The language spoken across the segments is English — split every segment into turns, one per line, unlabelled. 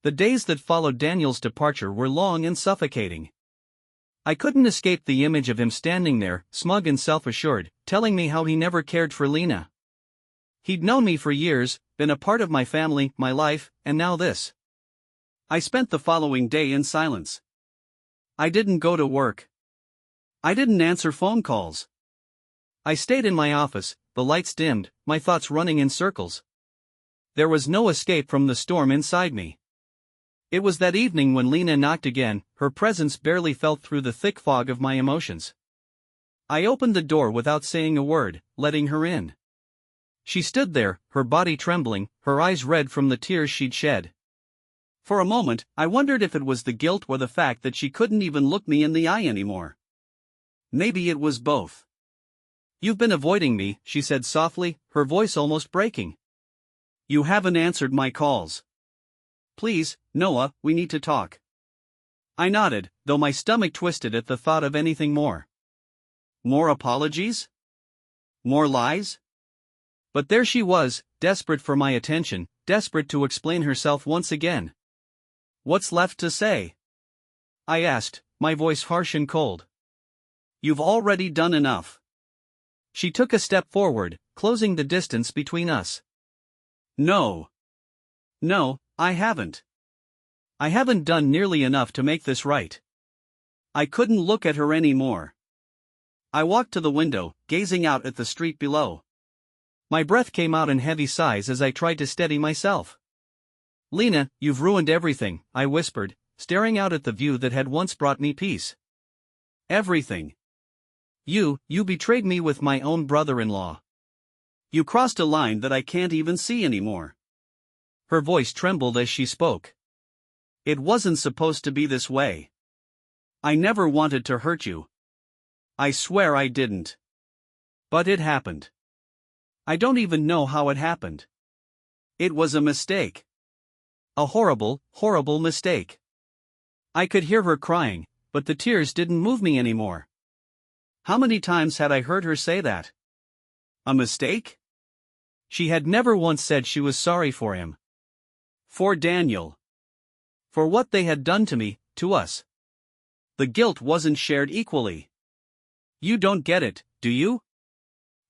The days that followed Daniel's departure were long and suffocating. I couldn't escape the image of him standing there, smug and self-assured, telling me how he never cared for Lena. He'd known me for years, been a part of my family, my life, and now this. I spent the following day in silence. I didn't go to work. I didn't answer phone calls. I stayed in my office, the lights dimmed, my thoughts running in circles. There was no escape from the storm inside me. It was that evening when Lena knocked again, her presence barely felt through the thick fog of my emotions. I opened the door without saying a word, letting her in. She stood there, her body trembling, her eyes red from the tears she'd shed. For a moment, I wondered if it was the guilt or the fact that she couldn't even look me in the eye anymore. Maybe it was both. "You've been avoiding me," she said softly, her voice almost breaking. "You haven't answered my calls. Please, Noah, we need to talk." I nodded, though my stomach twisted at the thought of anything more. More apologies? More lies? But there she was, desperate for my attention, desperate to explain herself once again. "What's left to say?" I asked, my voice harsh and cold. "You've already done enough." She took a step forward, closing the distance between us. No, I haven't. I haven't done nearly enough to make this right. I couldn't look at her anymore. I walked to the window, gazing out at the street below. My breath came out in heavy sighs as I tried to steady myself. "Lena, you've ruined everything," I whispered, staring out at the view that had once brought me peace. "Everything. You betrayed me with my own brother-in-law. You crossed a line that I can't even see anymore." Her voice trembled as she spoke. "It wasn't supposed to be this way. I never wanted to hurt you. I swear I didn't. But it happened. I don't even know how it happened. It was a mistake. A horrible, horrible mistake." I could hear her crying, but the tears didn't move me anymore. How many times had I heard her say that? A mistake? She had never once said she was sorry for him. For Daniel. For what they had done to me, to us. The guilt wasn't shared equally. You don't get it, do you?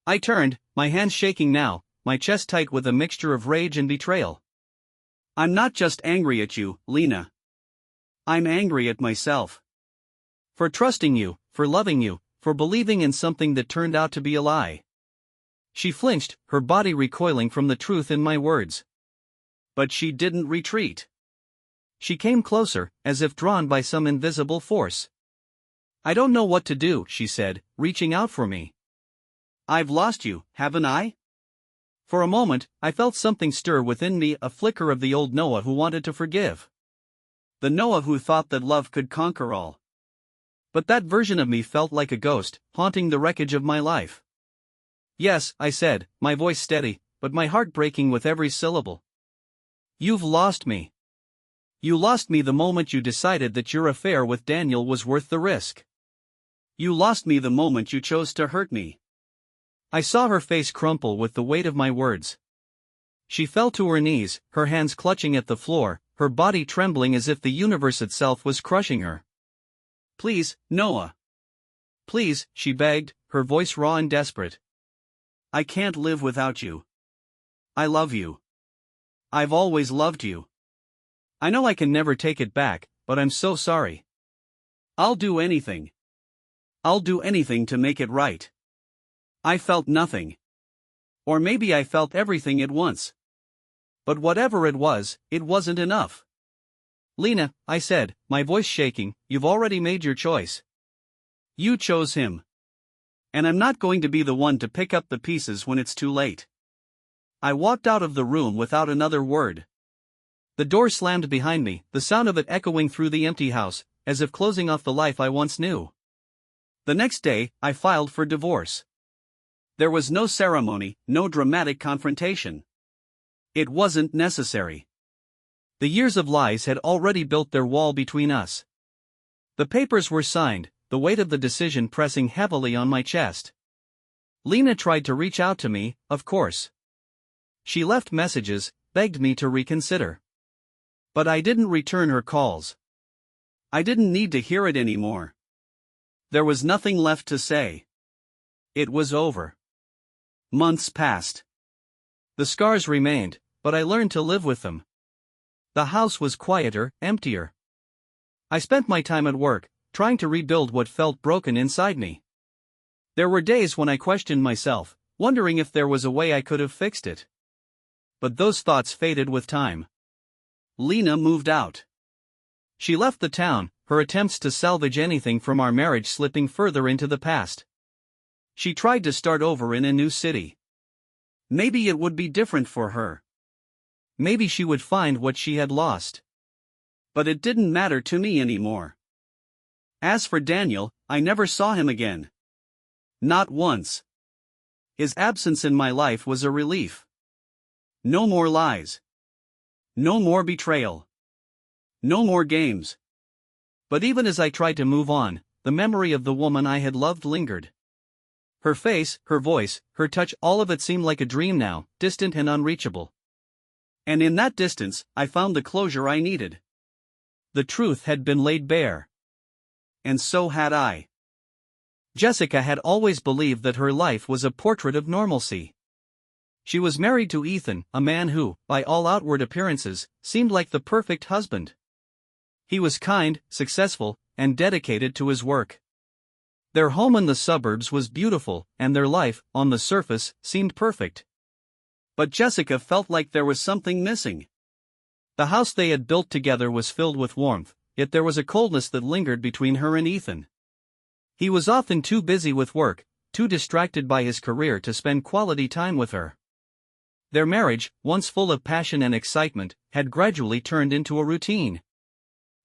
I turned, my hands shaking now, my chest tight with a mixture of rage and betrayal. "I'm not just angry at you, Lena. I'm angry at myself. For trusting you, for loving you, for believing in something that turned out to be a lie." She flinched, her body recoiling from the truth in my words. But she didn't retreat. She came closer, as if drawn by some invisible force. "I don't know what to do," she said, reaching out for me. "I've lost you, haven't I?" For a moment, I felt something stir within me, a flicker of the old Noah who wanted to forgive. The Noah who thought that love could conquer all. But that version of me felt like a ghost, haunting the wreckage of my life. "Yes," I said, my voice steady, but my heart breaking with every syllable. "You've lost me. You lost me the moment you decided that your affair with Daniel was worth the risk. You lost me the moment you chose to hurt me." I saw her face crumple with the weight of my words. She fell to her knees, her hands clutching at the floor, her body trembling as if the universe itself was crushing her. "Please, Noah. Please," she begged, her voice raw and desperate. "I can't live without you. I love you. I've always loved you. I know I can never take it back, but I'm so sorry. I'll do anything. I'll do anything to make it right." I felt nothing. Or maybe I felt everything at once. But whatever it wasn't enough. "Lena," I said, my voice shaking, "you've already made your choice. You chose him. And I'm not going to be the one to pick up the pieces when it's too late." I walked out of the room without another word. The door slammed behind me, the sound of it echoing through the empty house, as if closing off the life I once knew. The next day, I filed for divorce. There was no ceremony, no dramatic confrontation. It wasn't necessary. The years of lies had already built their wall between us. The papers were signed, the weight of the decision pressing heavily on my chest. Lena tried to reach out to me, of course. She left messages, begged me to reconsider. But I didn't return her calls. I didn't need to hear it anymore. There was nothing left to say. It was over. Months passed. The scars remained, but I learned to live with them. The house was quieter, emptier. I spent my time at work, trying to rebuild what felt broken inside me. There were days when I questioned myself, wondering if there was a way I could have fixed it. But those thoughts faded with time. Lena moved out. She left the town, her attempts to salvage anything from our marriage slipping further into the past. She tried to start over in a new city. Maybe it would be different for her. Maybe she would find what she had lost. But it didn't matter to me anymore. As for Daniel, I never saw him again. Not once. His absence in my life was a relief. No more lies. No more betrayal. No more games. But even as I tried to move on, the memory of the woman I had loved lingered. Her face, her voice, her touch, all of it seemed like a dream now, distant and unreachable. And in that distance, I found the closure I needed. The truth had been laid bare. And so had I. Jessica had always believed that her life was a portrait of normalcy. She was married to Ethan, a man who, by all outward appearances, seemed like the perfect husband. He was kind, successful, and dedicated to his work. Their home in the suburbs was beautiful, and their life, on the surface, seemed perfect. But Jessica felt like there was something missing. The house they had built together was filled with warmth, yet there was a coldness that lingered between her and Ethan. He was often too busy with work, too distracted by his career to spend quality time with her. Their marriage, once full of passion and excitement, had gradually turned into a routine.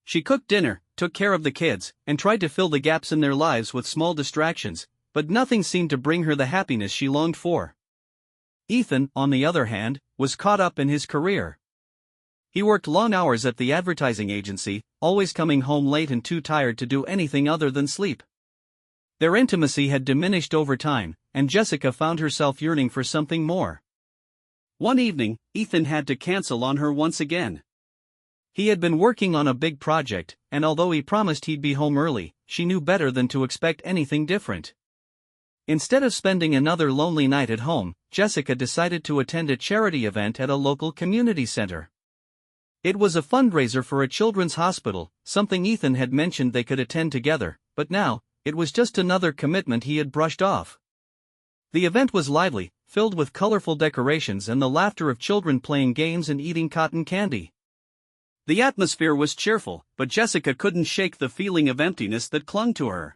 She cooked dinner, took care of the kids, and tried to fill the gaps in their lives with small distractions, but nothing seemed to bring her the happiness she longed for. Ethan, on the other hand, was caught up in his career. He worked long hours at the advertising agency, always coming home late and too tired to do anything other than sleep. Their intimacy had diminished over time, and Jessica found herself yearning for something more. One evening, Ethan had to cancel on her once again. He had been working on a big project, and although he promised he'd be home early, she knew better than to expect anything different. Instead of spending another lonely night at home, Jessica decided to attend a charity event at a local community center. It was a fundraiser for a children's hospital, something Ethan had mentioned they could attend together, but now, it was just another commitment he had brushed off. The event was lively, filled with colorful decorations and the laughter of children playing games and eating cotton candy. The atmosphere was cheerful, but Jessica couldn't shake the feeling of emptiness that clung to her.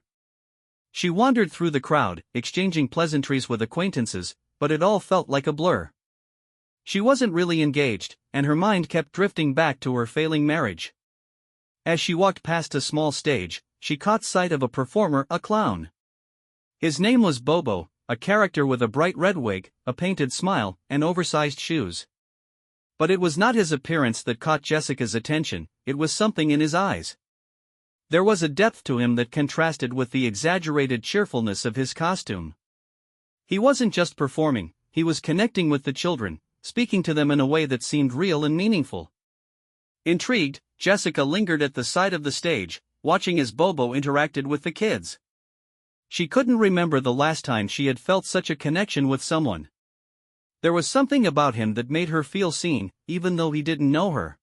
She wandered through the crowd, exchanging pleasantries with acquaintances, but it all felt like a blur. She wasn't really engaged, and her mind kept drifting back to her failing marriage. As she walked past a small stage, she caught sight of a performer, a clown. His name was Bobo, a character with a bright red wig, a painted smile, and oversized shoes. But it was not his appearance that caught Jessica's attention, it was something in his eyes. There was a depth to him that contrasted with the exaggerated cheerfulness of his costume. He wasn't just performing, he was connecting with the children, speaking to them in a way that seemed real and meaningful. Intrigued, Jessica lingered at the side of the stage, watching as Bobo interacted with the kids. She couldn't remember the last time she had felt such a connection with someone. There was something about him that made her feel seen, even though he didn't know her.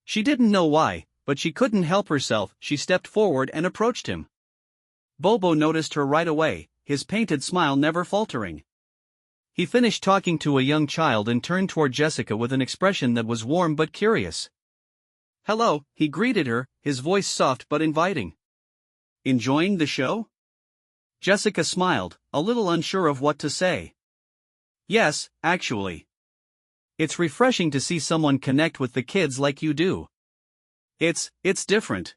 She didn't know why, but she couldn't help herself. She stepped forward and approached him. Bobo noticed her right away, his painted smile never faltering. He finished talking to a young child and turned toward Jessica with an expression that was warm but curious. "Hello," he greeted her, his voice soft but inviting. "Enjoying the show?" Jessica smiled, a little unsure of what to say. "Yes, actually. It's refreshing to see someone connect with the kids like you do. It's different."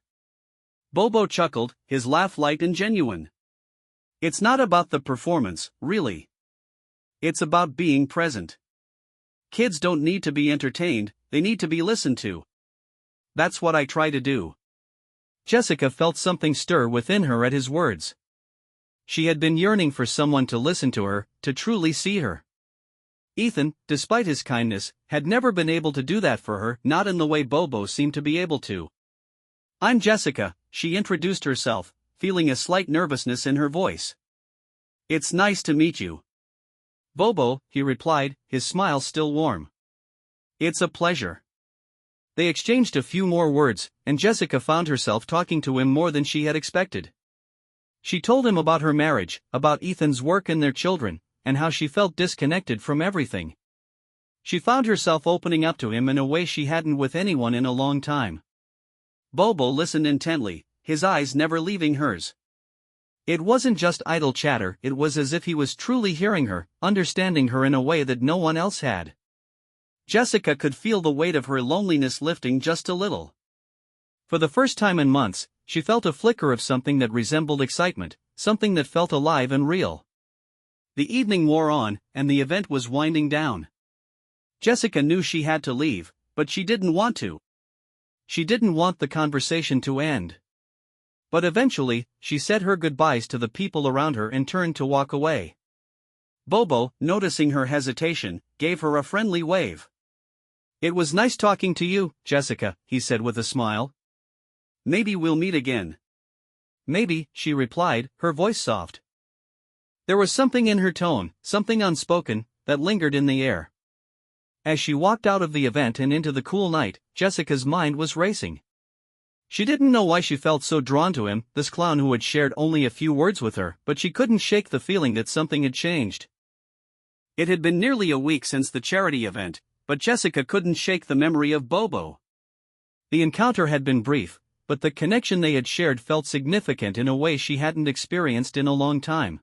Bobo chuckled, his laugh light and genuine. "It's not about the performance, really. It's about being present. Kids don't need to be entertained, they need to be listened to. That's what I try to do." Jessica felt something stir within her at his words. She had been yearning for someone to listen to her, to truly see her. Ethan, despite his kindness, had never been able to do that for her, not in the way Bobo seemed to be able to. "I'm Jessica," she introduced herself, feeling a slight nervousness in her voice. "It's nice to meet you." "Bobo," he replied, his smile still warm. "It's a pleasure." They exchanged a few more words, and Jessica found herself talking to him more than she had expected. She told him about her marriage, about Ethan's work and their children, and how she felt disconnected from everything. She found herself opening up to him in a way she hadn't with anyone in a long time. Bobo listened intently, his eyes never leaving hers. It wasn't just idle chatter, it was as if he was truly hearing her, understanding her in a way that no one else had. Jessica could feel the weight of her loneliness lifting just a little. For the first time in months, she felt a flicker of something that resembled excitement, something that felt alive and real. The evening wore on, and the event was winding down. Jessica knew she had to leave, but she didn't want to. She didn't want the conversation to end. But eventually, she said her goodbyes to the people around her and turned to walk away. Bobo, noticing her hesitation, gave her a friendly wave. "It was nice talking to you, Jessica," he said with a smile. "Maybe we'll meet again." "Maybe," she replied, her voice soft. There was something in her tone, something unspoken, that lingered in the air. As she walked out of the event and into the cool night, Jessica's mind was racing. She didn't know why she felt so drawn to him, this clown who had shared only a few words with her, but she couldn't shake the feeling that something had changed. It had been nearly a week since the charity event, but Jessica couldn't shake the memory of Bobo. The encounter had been brief, but the connection they had shared felt significant in a way she hadn't experienced in a long time.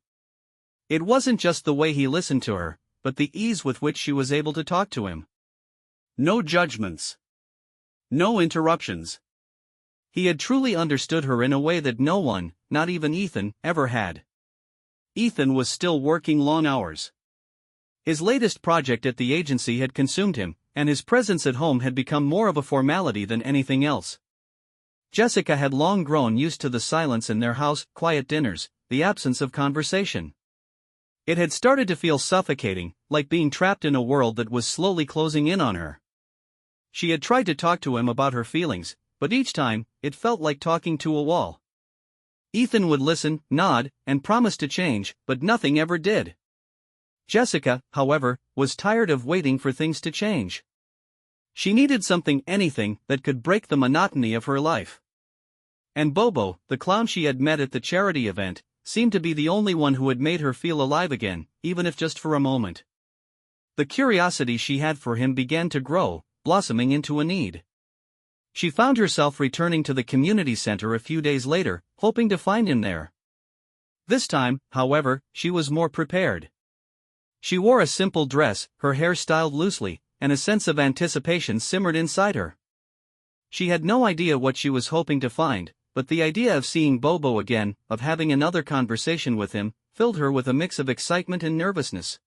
It wasn't just the way he listened to her, but the ease with which she was able to talk to him. No judgments. No interruptions. He had truly understood her in a way that no one, not even Ethan, ever had. Ethan was still working long hours. His latest project at the agency had consumed him, and his presence at home had become more of a formality than anything else. Jessica had long grown used to the silence in their house, quiet dinners, the absence of conversation. It had started to feel suffocating, like being trapped in a world that was slowly closing in on her. She had tried to talk to him about her feelings, but each time, it felt like talking to a wall. Ethan would listen, nod, and promise to change, but nothing ever did. Jessica, however, was tired of waiting for things to change. She needed something, anything, that could break the monotony of her life. And Bobo, the clown she had met at the charity event, seemed to be the only one who had made her feel alive again, even if just for a moment. The curiosity she had for him began to grow, blossoming into a need. She found herself returning to the community center a few days later, hoping to find him there. This time, however, she was more prepared. She wore a simple dress, her hair styled loosely, and a sense of anticipation simmered inside her. She had no idea what she was hoping to find, but the idea of seeing Bobo again, of having another conversation with him, filled her with a mix of excitement and nervousness.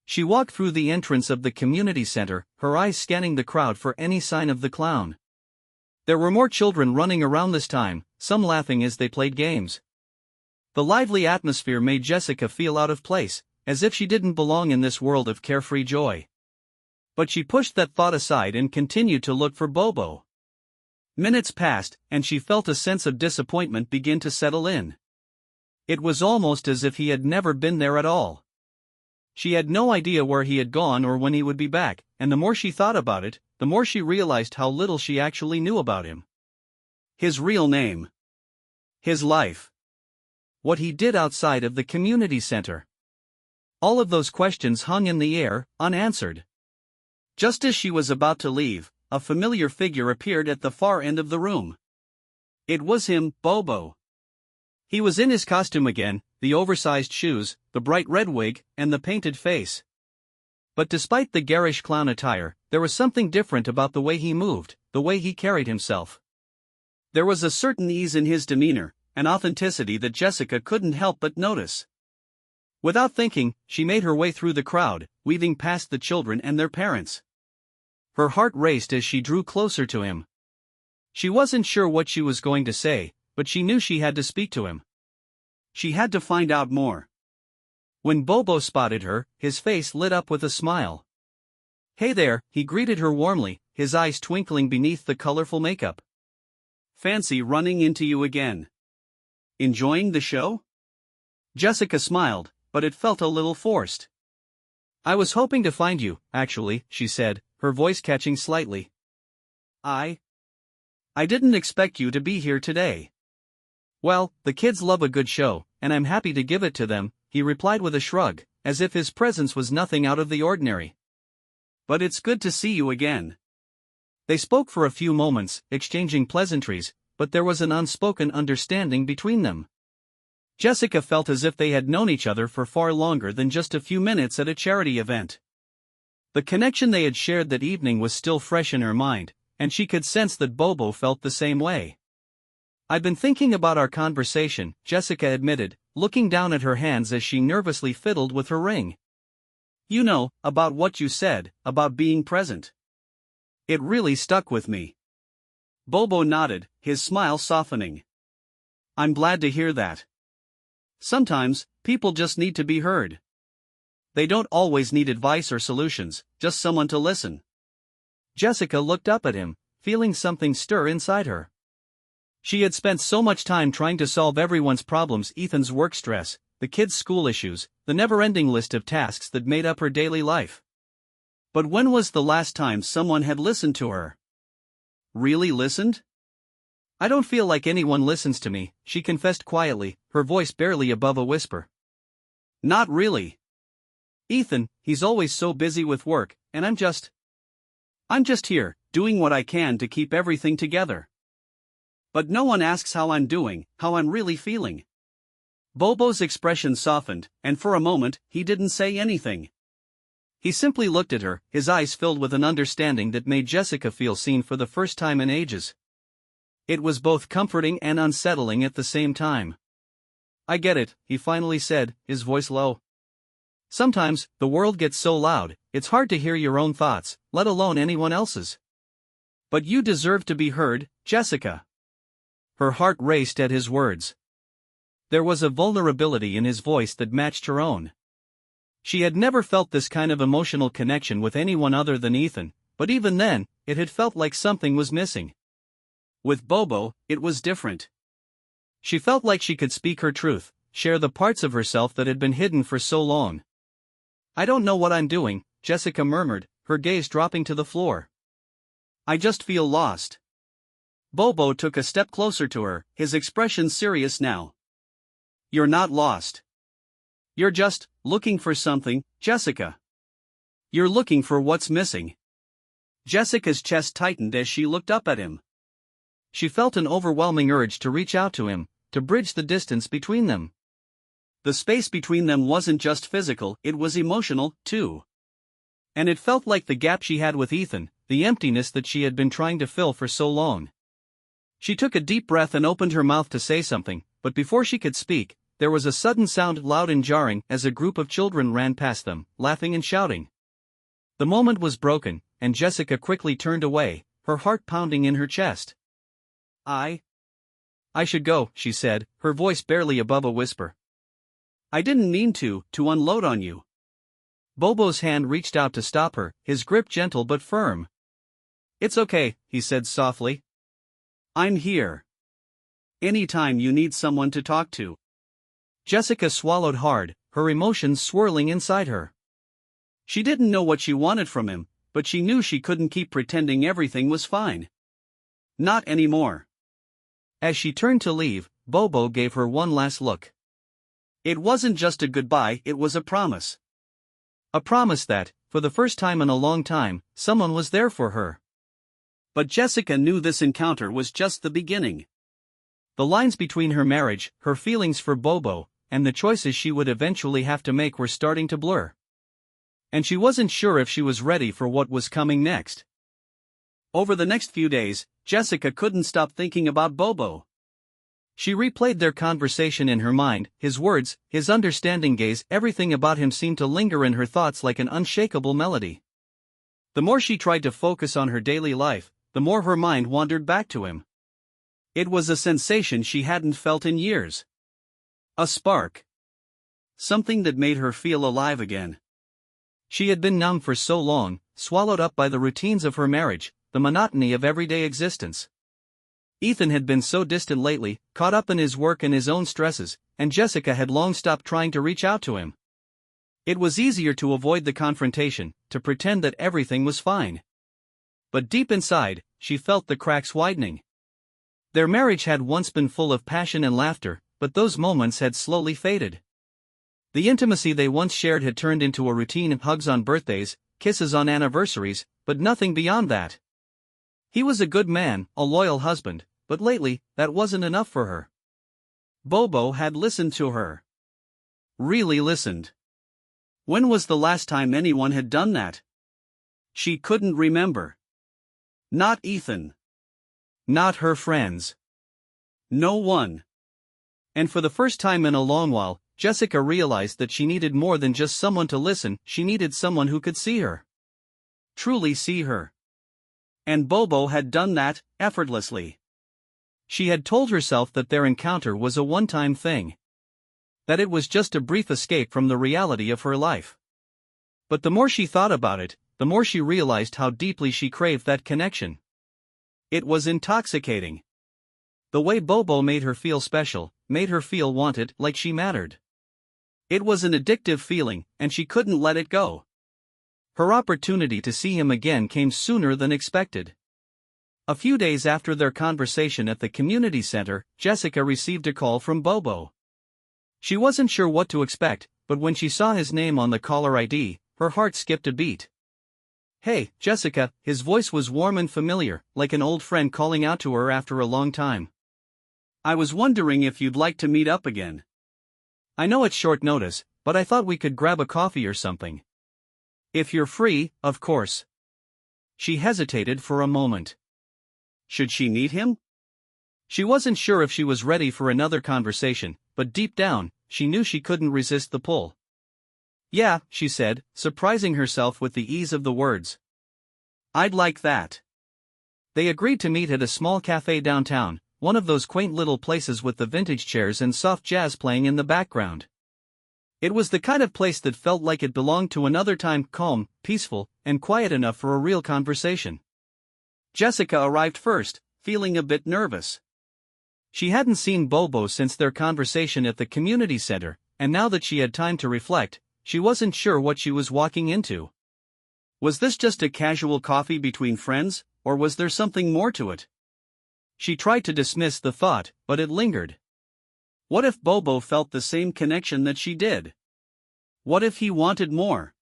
She walked through the entrance of the community center, her eyes scanning the crowd for any sign of the clown. There were more children running around this time, some laughing as they played games. The lively atmosphere made Jessica feel out of place, as if she didn't belong in this world of carefree joy. But she pushed that thought aside and continued to look for Bobo. Minutes passed, and she felt a sense of disappointment begin to settle in. It was almost as if he had never been there at all. She had no idea where he had gone or when he would be back, and the more she thought about it, the more she realized how little she actually knew about him. His real name. His life. What he did outside of the community center. All of those questions hung in the air, unanswered. Just as she was about to leave, a familiar figure appeared at the far end of the room. It was him, Bobo. He was in his costume again, the oversized shoes, the bright red wig, and the painted face. But despite the garish clown attire, there was something different about the way he moved, the way he carried himself. There was a certain ease in his demeanor, an authenticity that Jessica couldn't help but notice. Without thinking, she made her way through the crowd, weaving past the children and their parents. Her heart raced as she drew closer to him. She wasn't sure what she was going to say, but she knew she had to speak to him. She had to find out more. When Bobo spotted her, his face lit up with a smile. "Hey there," he greeted her warmly, his eyes twinkling beneath the colorful makeup. "Fancy running into you again. Enjoying the show?" Jessica smiled, but it felt a little forced. "I was hoping to find you, actually," she said, her voice catching slightly. I didn't expect you to be here today." "Well, the kids love a good show, and I'm happy to give it to them," he replied with a shrug, as if his presence was nothing out of the ordinary. "But it's good to see you again." They spoke for a few moments, exchanging pleasantries, but there was an unspoken understanding between them. Jessica felt as if they had known each other for far longer than just a few minutes at a charity event. The connection they had shared that evening was still fresh in her mind, and she could sense that Bobo felt the same way. "I've been thinking about our conversation," Jessica admitted, looking down at her hands as she nervously fiddled with her ring. "You know, about what you said, about being present. It really stuck with me." Bobo nodded, his smile softening. "I'm glad to hear that. Sometimes, people just need to be heard. They don't always need advice or solutions, just someone to listen." Jessica looked up at him, feeling something stir inside her. She had spent so much time trying to solve everyone's problems: Ethan's work stress, the kids' school issues, the never-ending list of tasks that made up her daily life. But when was the last time someone had listened to her? Really listened? "I don't feel like anyone listens to me," she confessed quietly, her voice barely above a whisper. "Not really. Ethan, he's always so busy with work, and I'm just here, doing what I can to keep everything together. But no one asks how I'm doing, how I'm really feeling." Bobo's expression softened, and for a moment, he didn't say anything. He simply looked at her, his eyes filled with an understanding that made Jessica feel seen for the first time in ages. It was both comforting and unsettling at the same time. "I get it," he finally said, his voice low. "Sometimes, the world gets so loud, it's hard to hear your own thoughts, let alone anyone else's. But you deserve to be heard, Jessica." Her heart raced at his words. There was a vulnerability in his voice that matched her own. She had never felt this kind of emotional connection with anyone other than Ethan, but even then, it had felt like something was missing. With Bobo, it was different. She felt like she could speak her truth, share the parts of herself that had been hidden for so long. "I don't know what I'm doing," Jessica murmured, her gaze dropping to the floor. "I just feel lost." Bobo took a step closer to her, his expression serious now. "You're not lost. You're just looking for something, Jessica. You're looking for what's missing." Jessica's chest tightened as she looked up at him. She felt an overwhelming urge to reach out to him, to bridge the distance between them. The space between them wasn't just physical, it was emotional, too. And it felt like the gap she had with Ethan, the emptiness that she had been trying to fill for so long. She took a deep breath and opened her mouth to say something, but before she could speak, there was a sudden sound, loud and jarring, as a group of children ran past them, laughing and shouting. The moment was broken, and Jessica quickly turned away, her heart pounding in her chest. I should go," she said, her voice barely above a whisper. "I didn't mean to unload on you." Bobo's hand reached out to stop her, his grip gentle but firm. "It's okay," he said softly. "I'm here. Anytime you need someone to talk to." Jessica swallowed hard, her emotions swirling inside her. She didn't know what she wanted from him, but she knew she couldn't keep pretending everything was fine. Not anymore. As she turned to leave, Bobo gave her one last look. It wasn't just a goodbye, it was a promise. A promise that, for the first time in a long time, someone was there for her. But Jessica knew this encounter was just the beginning. The lines between her marriage, her feelings for Bobo, and the choices she would eventually have to make were starting to blur. And she wasn't sure if she was ready for what was coming next. Over the next few days, Jessica couldn't stop thinking about Bobo. She replayed their conversation in her mind, his words, his understanding gaze, everything about him seemed to linger in her thoughts like an unshakable melody. The more she tried to focus on her daily life, the more her mind wandered back to him. It was a sensation she hadn't felt in years. A spark. something that made her feel alive again. She had been numb for so long, swallowed up by the routines of her marriage, the monotony of everyday existence. Ethan had been so distant lately, caught up in his work and his own stresses, and Jessica had long stopped trying to reach out to him. It was easier to avoid the confrontation, to pretend that everything was fine. But deep inside, she felt the cracks widening. Their marriage had once been full of passion and laughter, but those moments had slowly faded. The intimacy they once shared had turned into a routine of hugs on birthdays, kisses on anniversaries, but nothing beyond that. He was a good man, a loyal husband, but lately, that wasn't enough for her. Bobo had listened to her. Really listened. When was the last time anyone had done that? She couldn't remember. Not Ethan. Not her friends. No one. And for the first time in a long while, Jessica realized that she needed more than just someone to listen, she needed someone who could see her. Truly see her. And Bobo had done that, effortlessly. She had told herself that their encounter was a one-time thing. That it was just a brief escape from the reality of her life. But the more she thought about it, the more she realized how deeply she craved that connection. It was intoxicating. The way Bobo made her feel special, made her feel wanted, like she mattered. It was an addictive feeling, and she couldn't let it go. Her opportunity to see him again came sooner than expected. A few days after their conversation at the community center, Jessica received a call from Bobo. She wasn't sure what to expect, but when she saw his name on the caller ID, her heart skipped a beat. "Hey, Jessica," his voice was warm and familiar, like an old friend calling out to her after a long time. "I was wondering if you'd like to meet up again. I know it's short notice, but I thought we could grab a coffee or something. If you're free, of course." She hesitated for a moment. Should she meet him? She wasn't sure if she was ready for another conversation, but deep down, she knew she couldn't resist the pull. "Yeah," she said, surprising herself with the ease of the words. "I'd like that." They agreed to meet at a small cafe downtown, one of those quaint little places with the vintage chairs and soft jazz playing in the background. It was the kind of place that felt like it belonged to another time, calm, peaceful, and quiet enough for a real conversation. Jessica arrived first, feeling a bit nervous. She hadn't seen Bobo since their conversation at the community center, and now that she had time to reflect, she wasn't sure what she was walking into. Was this just a casual coffee between friends, or was there something more to it? She tried to dismiss the thought, but it lingered. What if Bobo felt the same connection that she did? What if he wanted more?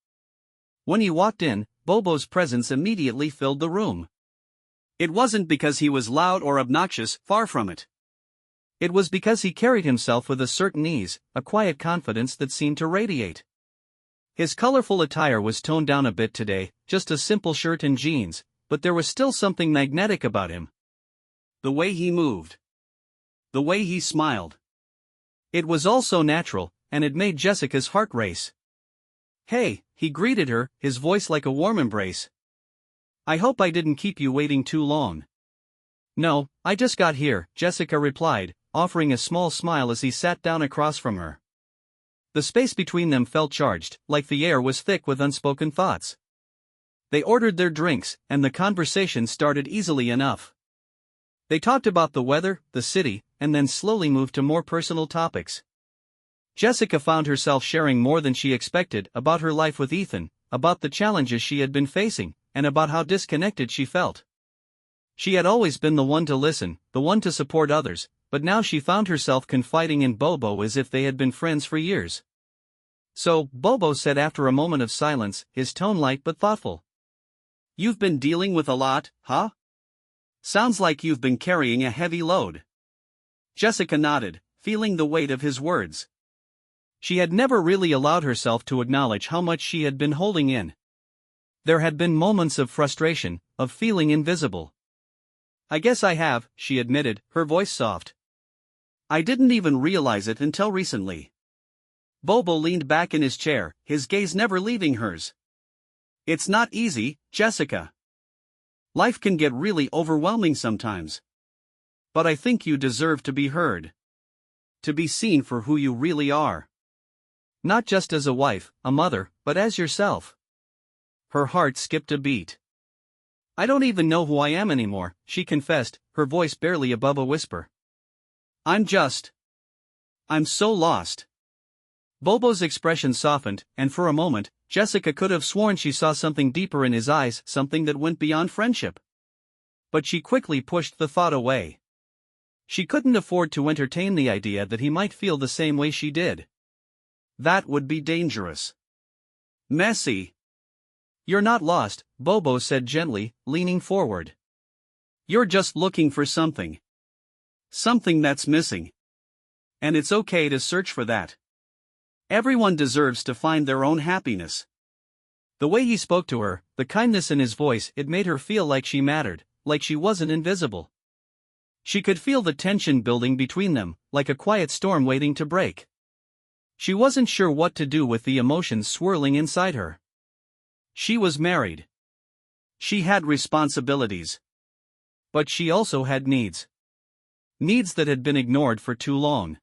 When he walked in, Bobo's presence immediately filled the room. It wasn't because he was loud or obnoxious, far from it. It was because he carried himself with a certain ease, a quiet confidence that seemed to radiate. His colorful attire was toned down a bit today, just a simple shirt and jeans, but there was still something magnetic about him. The way he moved. The way he smiled. It was all so natural, and it made Jessica's heart race. "Hey," he greeted her, his voice like a warm embrace. "I hope I didn't keep you waiting too long." "No, I just got here," Jessica replied, offering a small smile as he sat down across from her. The space between them felt charged, like the air was thick with unspoken thoughts. They ordered their drinks, and the conversation started easily enough. They talked about the weather, the city, and then slowly moved to more personal topics. Jessica found herself sharing more than she expected about her life with Ethan, about the challenges she had been facing, and about how disconnected she felt. She had always been the one to listen, the one to support others, but now she found herself confiding in Bobo as if they had been friends for years. "So," Bobo said after a moment of silence, his tone light but thoughtful. "You've been dealing with a lot, huh? Sounds like you've been carrying a heavy load." Jessica nodded, feeling the weight of his words. She had never really allowed herself to acknowledge how much she had been holding in. There had been moments of frustration, of feeling invisible. "I guess I have," she admitted, her voice soft. "I didn't even realize it until recently." Bobo leaned back in his chair, his gaze never leaving hers. "It's not easy, Jessica. Life can get really overwhelming sometimes. But I think you deserve to be heard. To be seen for who you really are." Not just as a wife, a mother, but as yourself. Her heart skipped a beat. I don't even know who I am anymore, she confessed, her voice barely above a whisper. I'm so lost. Bobo's expression softened, and for a moment, Jessica could have sworn she saw something deeper in his eyes, something that went beyond friendship. But she quickly pushed the thought away. She couldn't afford to entertain the idea that he might feel the same way she did. That would be dangerous. Messy. You're not lost, Bobo said gently, leaning forward. You're just looking for something. Something that's missing. And it's okay to search for that. Everyone deserves to find their own happiness. The way he spoke to her, the kindness in his voice, it made her feel like she mattered, like she wasn't invisible. She could feel the tension building between them, like a quiet storm waiting to break. She wasn't sure what to do with the emotions swirling inside her. She was married. She had responsibilities. But she also had needs. Needs that had been ignored for too long.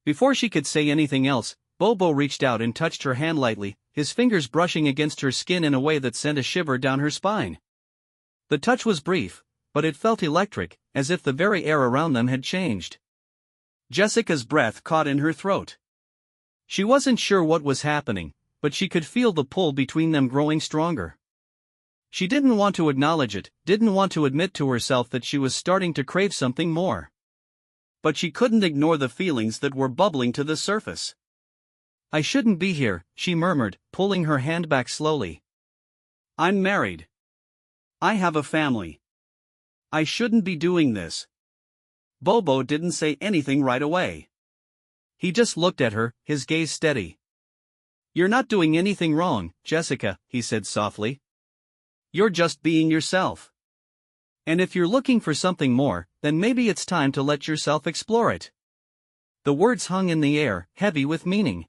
Before she could say anything else, Bobo reached out and touched her hand lightly, his fingers brushing against her skin in a way that sent a shiver down her spine. The touch was brief, but it felt electric, as if the very air around them had changed. Jessica's breath caught in her throat. She wasn't sure what was happening, but she could feel the pull between them growing stronger. She didn't want to acknowledge it, didn't want to admit to herself that she was starting to crave something more. But she couldn't ignore the feelings that were bubbling to the surface. I shouldn't be here, she murmured, pulling her hand back slowly. I'm married. I have a family. I shouldn't be doing this. Bobo didn't say anything right away. He just looked at her, his gaze steady. You're not doing anything wrong, Jessica, he said softly. You're just being yourself. And if you're looking for something more, then maybe it's time to let yourself explore it. The words hung in the air, heavy with meaning.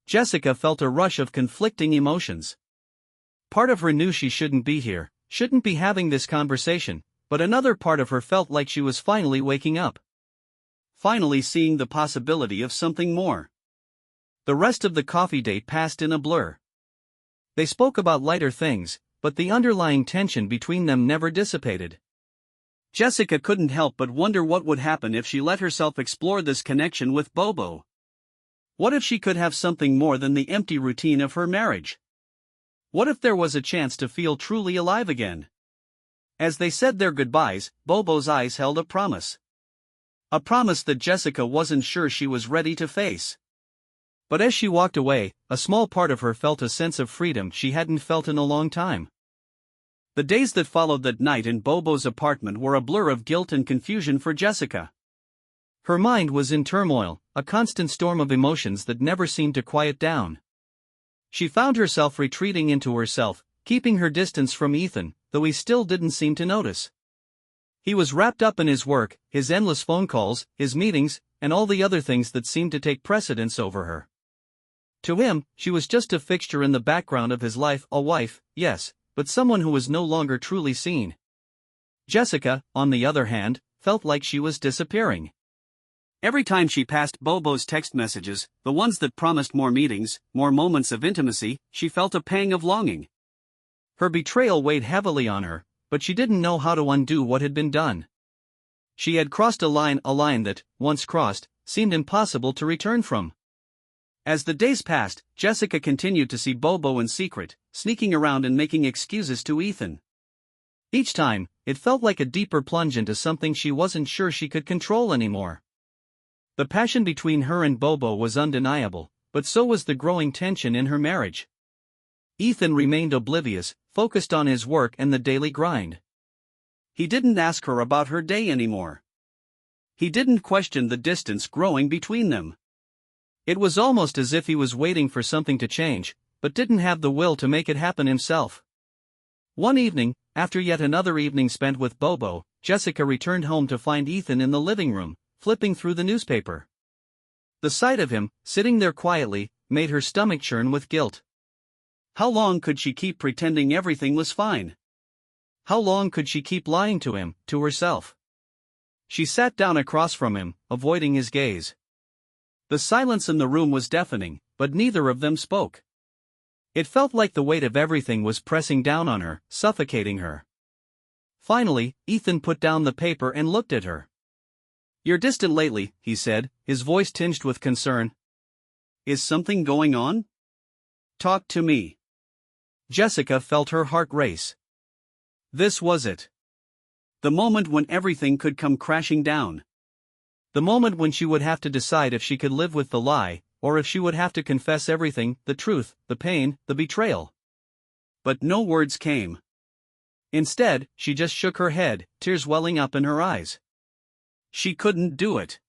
Jessica felt a rush of conflicting emotions. Part of her knew she shouldn't be here, shouldn't be having this conversation, but another part of her felt like she was finally waking up. Finally seeing the possibility of something more. The rest of the coffee date passed in a blur. They spoke about lighter things, but the underlying tension between them never dissipated. Jessica couldn't help but wonder what would happen if she let herself explore this connection with Bobo. What if she could have something more than the empty routine of her marriage? What if there was a chance to feel truly alive again? As they said their goodbyes, Bobo's eyes held a promise. A promise that Jessica wasn't sure she was ready to face. But as she walked away, a small part of her felt a sense of freedom she hadn't felt in a long time. The days that followed that night in Bobo's apartment were a blur of guilt and confusion for Jessica. Her mind was in turmoil, a constant storm of emotions that never seemed to quiet down. She found herself retreating into herself, keeping her distance from Ethan, though he still didn't seem to notice. He was wrapped up in his work, his endless phone calls, his meetings, and all the other things that seemed to take precedence over her. To him, she was just a fixture in the background of his life, a wife, yes, but someone who was no longer truly seen. Jessica, on the other hand, felt like she was disappearing. Every time she passed Bobo's text messages, the ones that promised more meetings, more moments of intimacy, she felt a pang of longing. Her betrayal weighed heavily on her, but she didn't know how to undo what had been done. She had crossed a line that, once crossed, seemed impossible to return from. As the days passed, Jessica continued to see Bobo in secret, sneaking around and making excuses to Ethan. Each time, it felt like a deeper plunge into something she wasn't sure she could control anymore. The passion between her and Bobo was undeniable, but so was the growing tension in her marriage. Ethan remained oblivious, focused on his work and the daily grind. He didn't ask her about her day anymore. He didn't question the distance growing between them. It was almost as if he was waiting for something to change, but didn't have the will to make it happen himself. One evening, after yet another evening spent with Bobo, Jessica returned home to find Ethan in the living room, flipping through the newspaper. The sight of him, sitting there quietly, made her stomach churn with guilt. How long could she keep pretending everything was fine? How long could she keep lying to him, to herself? She sat down across from him, avoiding his gaze. The silence in the room was deafening, but neither of them spoke. It felt like the weight of everything was pressing down on her, suffocating her. Finally, Ethan put down the paper and looked at her. "You're distant lately," he said, his voice tinged with concern. "Is something going on? Talk to me." Jessica felt her heart race. This was it. The moment when everything could come crashing down. The moment when she would have to decide if she could live with the lie, or if she would have to confess everything, the truth, the pain, the betrayal. But no words came. Instead, she just shook her head, tears welling up in her eyes. She couldn't do it.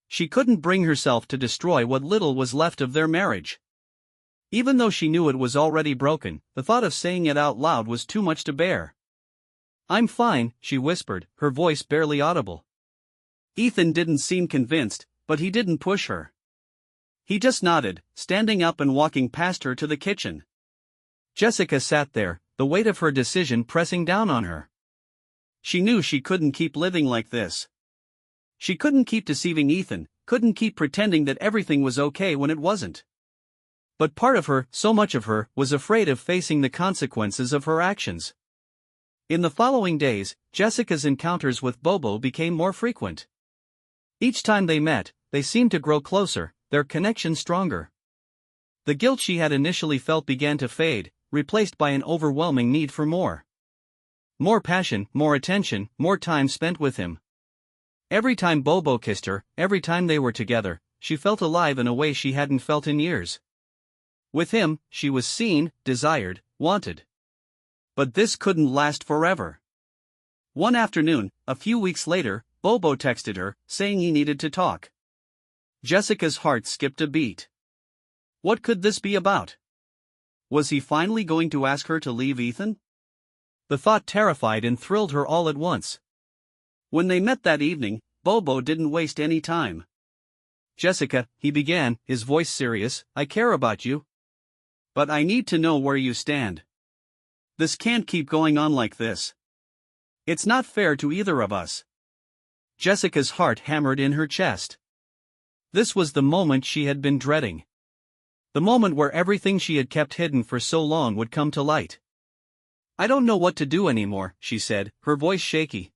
She couldn't bring herself to destroy what little was left of their marriage. Even though she knew it was already broken, the thought of saying it out loud was too much to bear. "I'm fine," she whispered, her voice barely audible. Ethan didn't seem convinced, but he didn't push her. He just nodded, standing up and walking past her to the kitchen. Jessica sat there, the weight of her decision pressing down on her. She knew she couldn't keep living like this. She couldn't keep deceiving Ethan, couldn't keep pretending that everything was okay when it wasn't. But part of her, so much of her, was afraid of facing the consequences of her actions. In the following days, Jessica's encounters with Bobo became more frequent. Each time they met, they seemed to grow closer, their connection stronger. The guilt she had initially felt began to fade, replaced by an overwhelming need for more. More passion, more attention, more time spent with him. Every time Bobo kissed her, every time they were together, she felt alive in a way she hadn't felt in years. With him, she was seen, desired, wanted. But this couldn't last forever. One afternoon, a few weeks later, Bobo texted her, saying he needed to talk. Jessica's heart skipped a beat. What could this be about? Was he finally going to ask her to leave Ethan? The thought terrified and thrilled her all at once. When they met that evening, Bobo didn't waste any time. "Jessica," he began, his voice serious, "I care about you. But I need to know where you stand. This can't keep going on like this. It's not fair to either of us." Jessica's heart hammered in her chest. This was the moment she had been dreading. The moment where everything she had kept hidden for so long would come to light. "I don't know what to do anymore," she said, her voice shaky.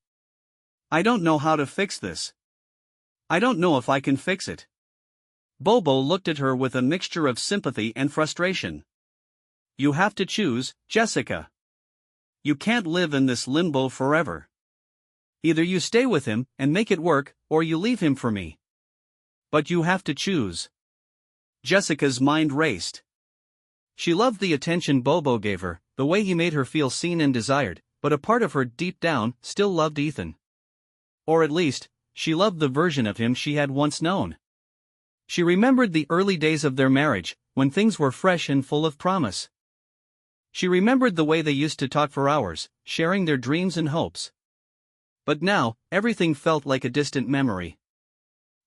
"I don't know how to fix this. I don't know if I can fix it." Bobo looked at her with a mixture of sympathy and frustration. "You have to choose, Jessica. You can't live in this limbo forever. Either you stay with him and make it work, or you leave him for me. But you have to choose." Jessica's mind raced. She loved the attention Bobo gave her, the way he made her feel seen and desired, but a part of her deep down still loved Ethan. Or at least, she loved the version of him she had once known. She remembered the early days of their marriage, when things were fresh and full of promise. She remembered the way they used to talk for hours, sharing their dreams and hopes. But now, everything felt like a distant memory.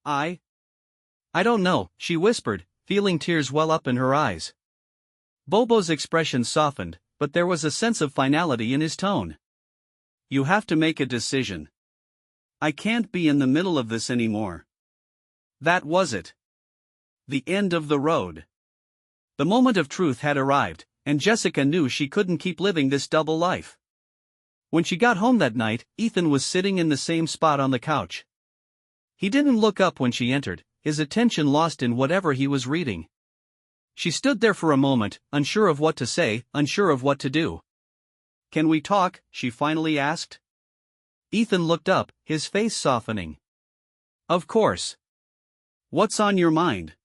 I don't know," she whispered, feeling tears well up in her eyes. Bobo's expression softened, but there was a sense of finality in his tone. "You have to make a decision. I can't be in the middle of this anymore." That was it. The end of the road. The moment of truth had arrived, and Jessica knew she couldn't keep living this double life. When she got home that night, Ethan was sitting in the same spot on the couch. He didn't look up when she entered, his attention lost in whatever he was reading. She stood there for a moment, unsure of what to say, unsure of what to do. "Can we talk?" she finally asked. Ethan looked up, his face softening. "Of course. What's on your mind?"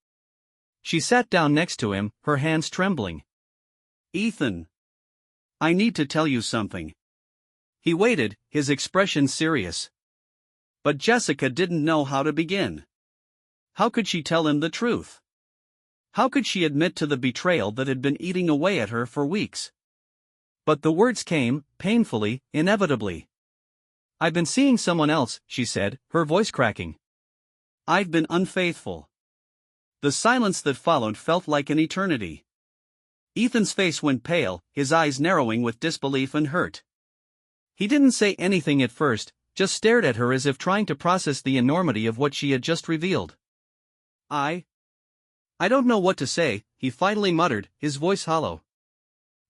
She sat down next to him, her hands trembling. "Ethan, I need to tell you something." He waited, his expression serious. But Jessica didn't know how to begin. How could she tell him the truth? How could she admit to the betrayal that had been eating away at her for weeks? But the words came, painfully, inevitably. "I've been seeing someone else," she said, her voice cracking. "I've been unfaithful." The silence that followed felt like an eternity. Ethan's face went pale, his eyes narrowing with disbelief and hurt. He didn't say anything at first, just stared at her as if trying to process the enormity of what she had just revealed. I don't know what to say, he finally muttered, his voice hollow.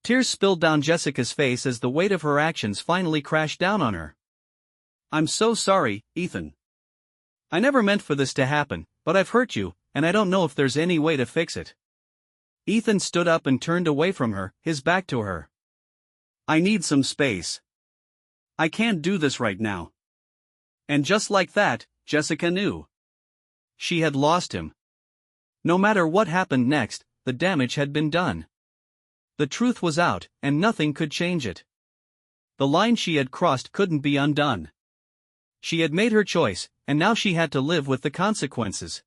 Tears spilled down Jessica's face as the weight of her actions finally crashed down on her. I'm so sorry, Ethan. I never meant for this to happen, but I've hurt you, and I don't know if there's any way to fix it. Ethan stood up and turned away from her, his back to her. I need some space. I can't do this right now. And just like that, Jessica knew. She had lost him. No matter what happened next, the damage had been done. The truth was out, and nothing could change it. The line she had crossed couldn't be undone. She had made her choice, and now she had to live with the consequences.